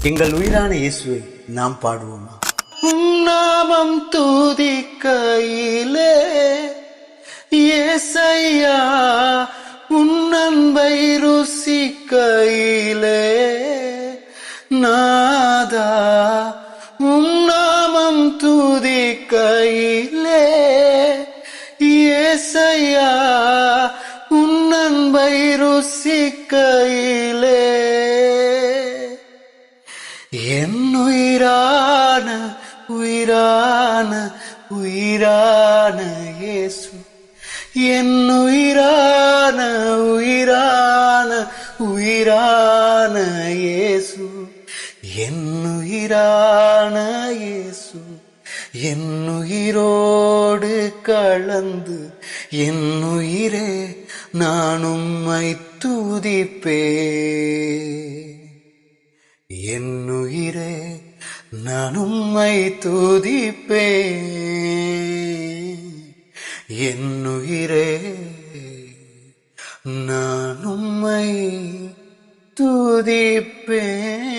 எங்கள் உயிரான இயேசுவை நாம் பாடுவோமா? நாமம் துதிக்கையிலே ஏசையா, உன் அன்பை ருசிக்கையிலே நாதா, உன் நாமம் துதிக்கையிலே ஏசையா, உன் அன்பை ருசிக்கையிலே என் உயிரான உயிரான உயிரான இயேசு, என் உயிரான உயிரான உயிரான இயேசு, என் உயிரான இயேசு, என் உயிரோடு கலந்து என் உயிரே நான் உம்மை துதிப்பேன். என் உயிரே நான் உம்மை துதிப்பேன். என் உயிரே நான் உம்மை துதிப்பேன்.